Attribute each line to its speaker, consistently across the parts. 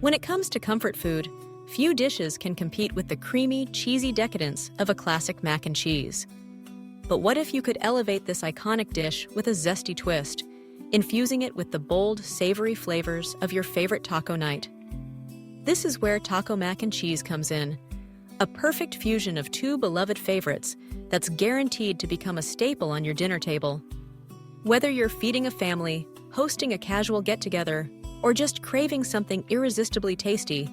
Speaker 1: When it comes to comfort food, few dishes can compete with the creamy, cheesy decadence of a classic mac and cheese. But what if you could elevate this iconic dish with a zesty twist, infusing it with the bold, savory flavors of your favorite taco night? This is where taco mac and cheese comes in, a perfect fusion of two beloved favorites that's guaranteed to become a staple on your dinner table. Whether you're feeding a family, hosting a casual get-together, or just craving something irresistibly tasty,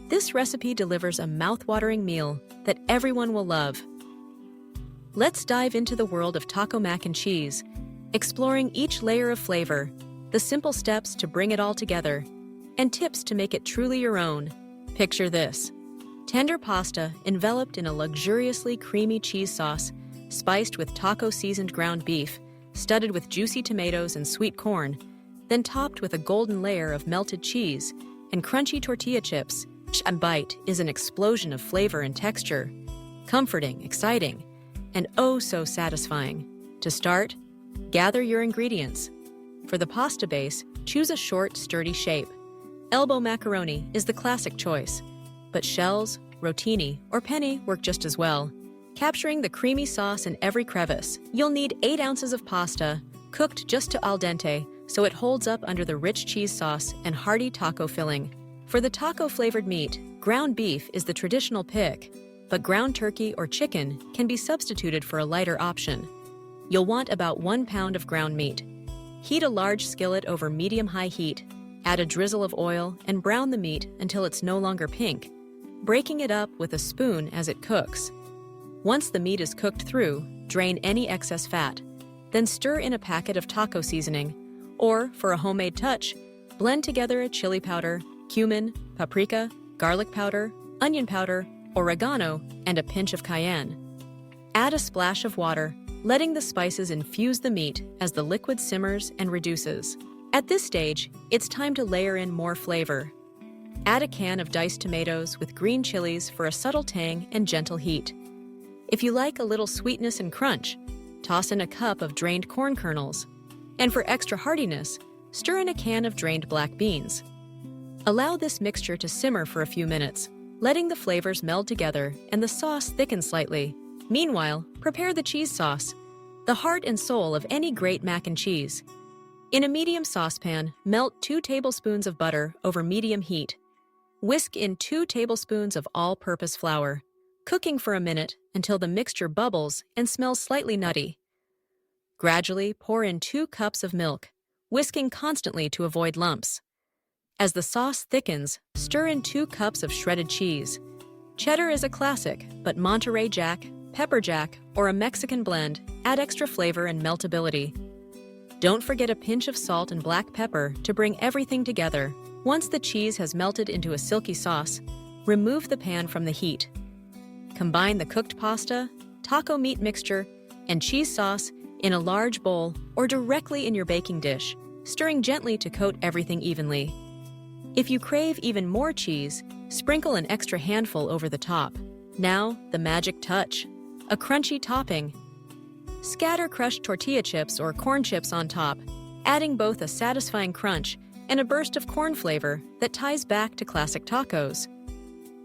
Speaker 1: this recipe delivers a mouth-watering meal that everyone will love. Let's dive into the world of taco mac and cheese, exploring each layer of flavor, the simple steps to bring it all together, and tips to make it truly your own. Picture this: tender pasta enveloped in a luxuriously creamy cheese sauce, spiced with taco-seasoned ground beef, studded with juicy tomatoes and sweet corn, then topped with a golden layer of melted cheese and crunchy tortilla chips. A bite is an explosion of flavor and texture, comforting, exciting, and oh so satisfying. To start, gather your ingredients. For the pasta base, choose a short, sturdy shape. Elbow macaroni is the classic choice, but shells, rotini, or penne work just as well. Capturing the creamy sauce in every crevice, you'll need 8 ounces of pasta, cooked just to al dente so it holds up under the rich cheese sauce and hearty taco filling. For the taco-flavored meat, ground beef is the traditional pick, but ground turkey or chicken can be substituted for a lighter option. You'll want about 1 pound of ground meat. Heat a large skillet over medium-high heat, add a drizzle of oil, and brown the meat until it's no longer pink, breaking it up with a spoon as it cooks. Once the meat is cooked through, drain any excess fat. Then stir in a packet of taco seasoning, or, for a homemade touch, blend together a chili powder, cumin, paprika, garlic powder, onion powder, oregano, and a pinch of cayenne. Add a splash of water, letting the spices infuse the meat as the liquid simmers and reduces. At this stage, it's time to layer in more flavor. Add a can of diced tomatoes with green chilies for a subtle tang and gentle heat. If you like a little sweetness and crunch, toss in a cup of drained corn kernels. And for extra heartiness, stir in a can of drained black beans. Allow this mixture to simmer for a few minutes, letting the flavors meld together and the sauce thicken slightly. Meanwhile, prepare the cheese sauce, the heart and soul of any great mac and cheese. In a medium saucepan, melt 2 tablespoons of butter over medium heat. Whisk in 2 tablespoons of all-purpose flour, cooking for a minute until the mixture bubbles and smells slightly nutty. Gradually pour in 2 cups of milk, whisking constantly to avoid lumps. As the sauce thickens, stir in 2 cups of shredded cheese. Cheddar is a classic, but Monterey Jack, Pepper Jack, or a Mexican blend add extra flavor and meltability. Don't forget a pinch of salt and black pepper to bring everything together. Once the cheese has melted into a silky sauce, remove the pan from the heat. Combine the cooked pasta, taco meat mixture, and cheese sauce in a large bowl or directly in your baking dish, stirring gently to coat everything evenly. If you crave even more cheese, sprinkle an extra handful over the top. Now, the magic touch: a crunchy topping. Scatter crushed tortilla chips or corn chips on top, adding both a satisfying crunch and a burst of corn flavor that ties back to classic tacos.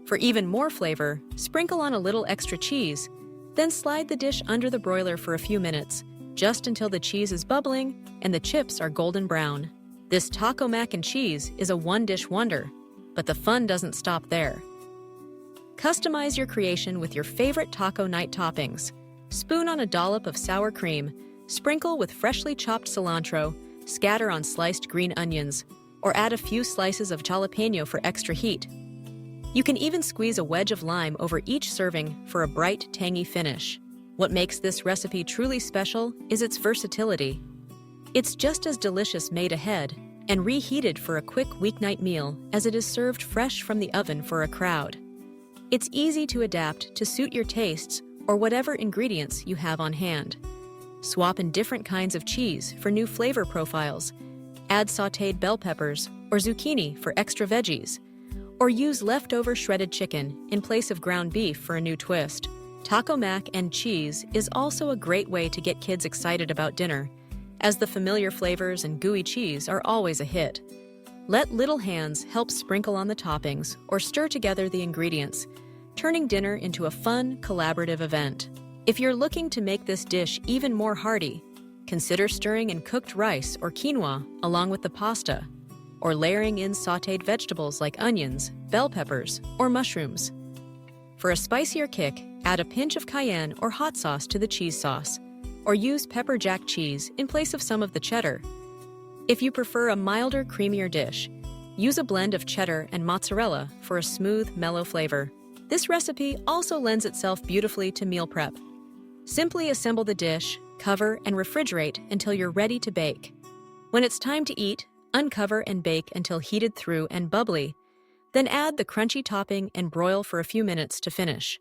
Speaker 1: For even more flavor, sprinkle on a little extra cheese, then slide the dish under the broiler for a few minutes, just until the cheese is bubbling and the chips are golden brown. This taco mac and cheese is a one-dish wonder, but the fun doesn't stop there. Customize your creation with your favorite taco night toppings. Spoon on a dollop of sour cream, sprinkle with freshly chopped cilantro, scatter on sliced green onions, or add a few slices of jalapeno for extra heat. You can even squeeze a wedge of lime over each serving for a bright, tangy finish. What makes this recipe truly special is its versatility. It's just as delicious made ahead and reheated for a quick weeknight meal as it is served fresh from the oven for a crowd. It's easy to adapt to suit your tastes or whatever ingredients you have on hand. Swap in different kinds of cheese for new flavor profiles. Add sautéed bell peppers or zucchini for extra veggies. Or use leftover shredded chicken in place of ground beef for a new twist. Taco mac and cheese is also a great way to get kids excited about dinner, as the familiar flavors and gooey cheese are always a hit. Let little hands help sprinkle on the toppings or stir together the ingredients, turning dinner into a fun, collaborative event. If you're looking to make this dish even more hearty, consider stirring in cooked rice or quinoa along with the pasta, or layering in sautéed vegetables like onions, bell peppers, or mushrooms. For a spicier kick, add a pinch of cayenne or hot sauce to the cheese sauce, or use pepper jack cheese in place of some of the cheddar. If you prefer a milder, creamier dish, use a blend of cheddar and mozzarella for a smooth, mellow flavor. This recipe also lends itself beautifully to meal prep. Simply assemble the dish, cover, and refrigerate until you're ready to bake. When it's time to eat, uncover and bake until heated through and bubbly, then add the crunchy topping and broil for a few minutes to finish.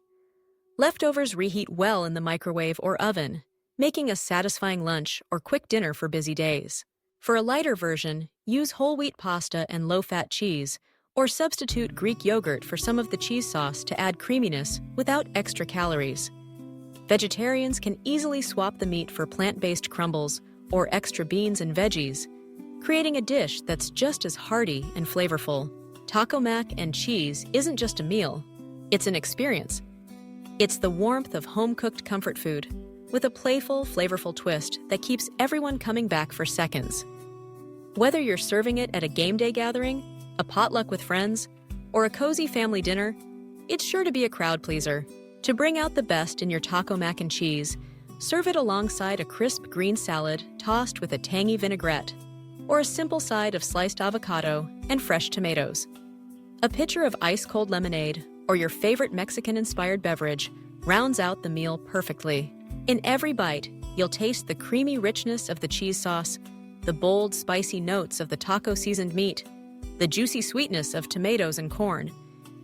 Speaker 1: Leftovers reheat well in the microwave or oven, making a satisfying lunch or quick dinner for busy days. For a lighter version, use whole wheat pasta and low-fat cheese, or substitute Greek yogurt for some of the cheese sauce to add creaminess without extra calories. Vegetarians can easily swap the meat for plant-based crumbles or extra beans and veggies, creating a dish that's just as hearty and flavorful. Taco mac and cheese isn't just a meal, it's an experience. It's the warmth of home-cooked comfort food, with a playful, flavorful twist that keeps everyone coming back for seconds. Whether you're serving it at a game day gathering, a potluck with friends, or a cozy family dinner, it's sure to be a crowd pleaser. To bring out the best in your taco mac and cheese, serve it alongside a crisp green salad tossed with a tangy vinaigrette, or a simple side of sliced avocado and fresh tomatoes. A pitcher of ice-cold lemonade or your favorite Mexican-inspired beverage rounds out the meal perfectly. In every bite, you'll taste the creamy richness of the cheese sauce, the bold, spicy notes of the taco-seasoned meat, the juicy sweetness of tomatoes and corn,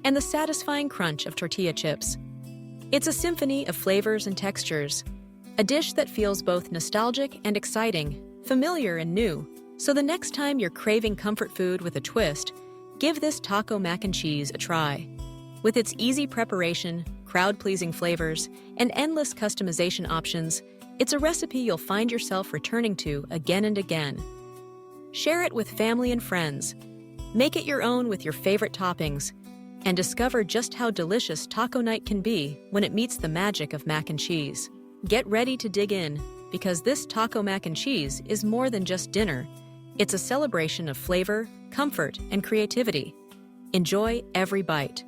Speaker 1: and the satisfying crunch of tortilla chips. It's a symphony of flavors and textures, a dish that feels both nostalgic and exciting, familiar and new. So the next time you're craving comfort food with a twist, give this taco mac and cheese a try. With its easy preparation, crowd-pleasing flavors, and endless customization options, it's a recipe you'll find yourself returning to again and again. Share it with family and friends. Make it your own with your favorite toppings, and discover just how delicious taco night can be when it meets the magic of mac and cheese. Get ready to dig in, because this taco mac and cheese is more than just dinner. It's a celebration of flavor, comfort, and creativity. Enjoy every bite.